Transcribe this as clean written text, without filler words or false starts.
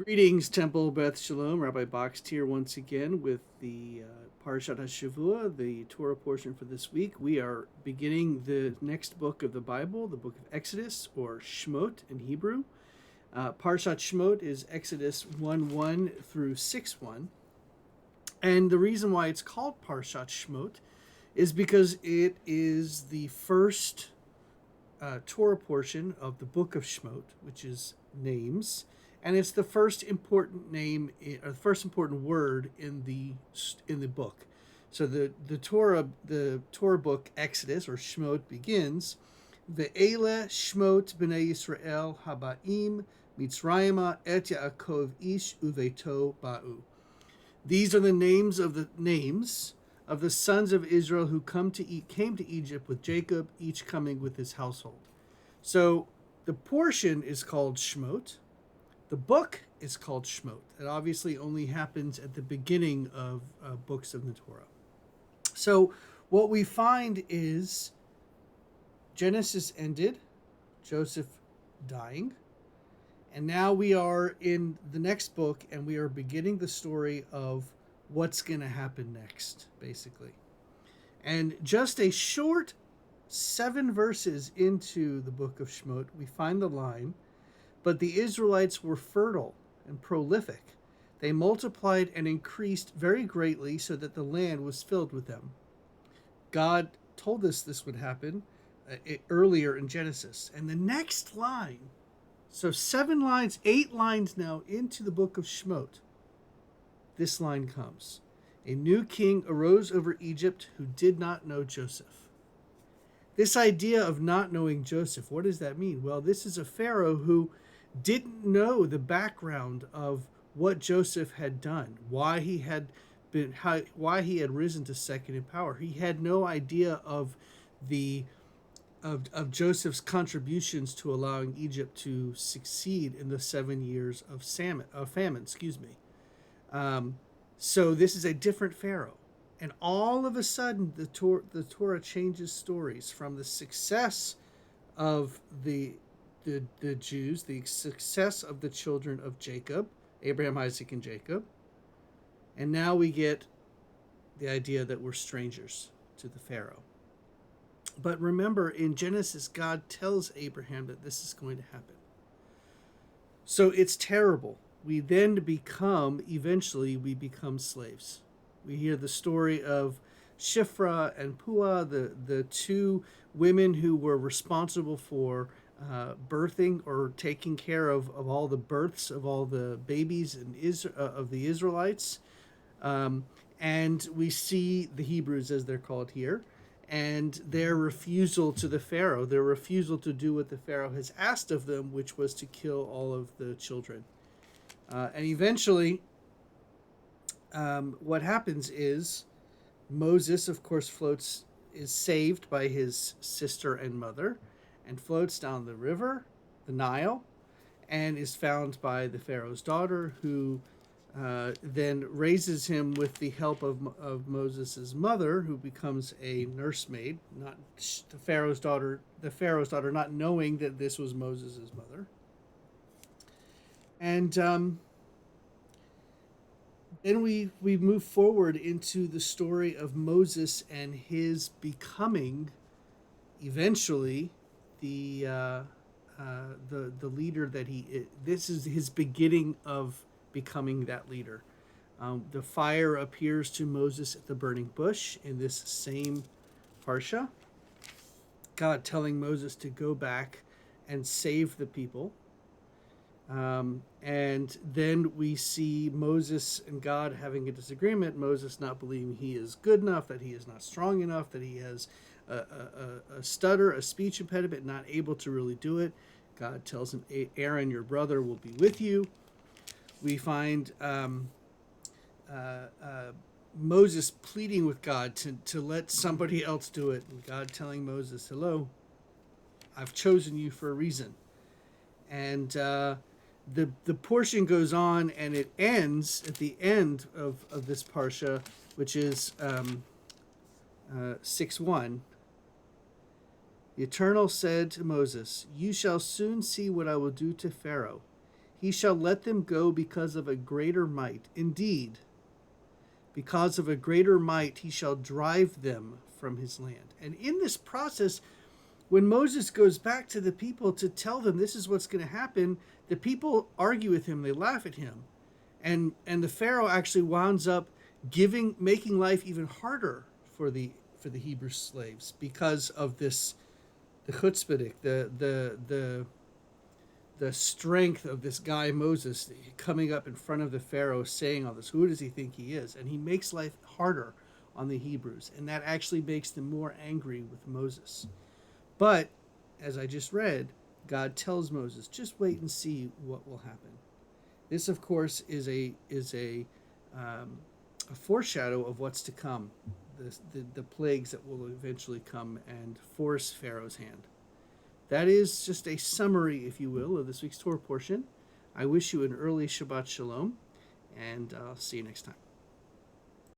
Greetings, Temple Beth Shalom. Rabbi Box here once again with the Parashat Sh'mot, the Torah portion for this week. We are beginning the next book of the Bible, the book of Exodus, or Sh'mot in Hebrew. Parashat Sh'mot is Exodus 1:1 through 6:1. And the reason why it's called Parashat Sh'mot is because it is the first Torah portion of the book of Sh'mot, which is names, and it's the first important name or the first important word in the book. So the Torah book Exodus or Sh'mot begins Ve'ele Sh'mot b'nei Yisrael habaim Mitzrayima et Yaakov ish uveto ba'u. These are the names of the sons of Israel who came to Egypt with Jacob, each coming with his household. So the portion is called Sh'mot. The book is called Sh'mot. It obviously only happens at the beginning of books of the Torah. So what we find is Genesis ended, Joseph dying, and now we are in the next book and we are beginning the story of what's going to happen next, basically. And just a short 7 verses into the book of Sh'mot, we find the line, but the Israelites were fertile and prolific. They multiplied and increased very greatly so that the land was filled with them. God told us this would happen earlier in Genesis. And the next line, so 7 lines, 8 lines now into the book of Sh'mot, this line comes. A new king arose over Egypt who did not know Joseph. This idea of not knowing Joseph, what does that mean? Well, this is a Pharaoh who didn't know the background of what Joseph had done, why he had risen to second in power. He had no idea of Joseph's contributions to allowing Egypt to succeed in the 7 years of famine. So this is a different Pharaoh. And all of a sudden, the Torah changes stories from the success of the Jews, the success of the children of Jacob, Abraham, Isaac, and Jacob. And now we get the idea that we're strangers to the Pharaoh. But remember, in Genesis, God tells Abraham that this is going to happen. So it's terrible. Eventually we become slaves. We hear the story of Shifra and Puah, the 2 women who were responsible for birthing or taking care of all the births of all the babies of the Israelites. And we see the Hebrews, as they're called here, and their refusal to the Pharaoh, their refusal to do what the Pharaoh has asked of them, which was to kill all of the children. And eventually, what happens is Moses, of course, is saved by his sister and mother, and floats down the river, the Nile, and is found by the Pharaoh's daughter, who then raises him with the help of Moses' mother, who becomes a nursemaid, not the Pharaoh's daughter, not knowing that this was Moses' mother. And then we move forward into the story of Moses and his becoming, eventually, the leader that he is. This is his beginning of becoming that leader. The fire appears to Moses at the burning bush in this same parsha. God telling Moses to go back and save the people. And then we see Moses and God having a disagreement. Moses not believing he is good enough, that he is not strong enough, that he has a stutter, a speech impediment, not able to really do it. God tells him, Aaron, your brother, will be with you. We find Moses pleading with God to let somebody else do it. And God telling Moses, hello, I've chosen you for a reason. And the portion goes on, and it ends at the end of this parsha, which is 6:1. The Eternal said to Moses, "You shall soon see what I will do to Pharaoh. He shall let them go because of a greater might. Indeed, because of a greater might, he shall drive them from his land. And in this process, when Moses goes back to the people to tell them this is what's going to happen, the people argue with him. They laugh at him. And the Pharaoh actually winds up making life even harder for the Hebrew slaves because of this, the chutzpahdik, the strength of this guy Moses coming up in front of the Pharaoh saying all this. Who does he think he is? And he makes life harder on the Hebrews, and that actually makes them more angry with Moses. But as I just read, God tells Moses, just wait and see what will happen. This, of course, is a foreshadow of what's to come, the plagues that will eventually come and force Pharaoh's hand. That is just a summary, if you will, of this week's Torah portion. I wish you an early Shabbat Shalom, and I'll see you next time.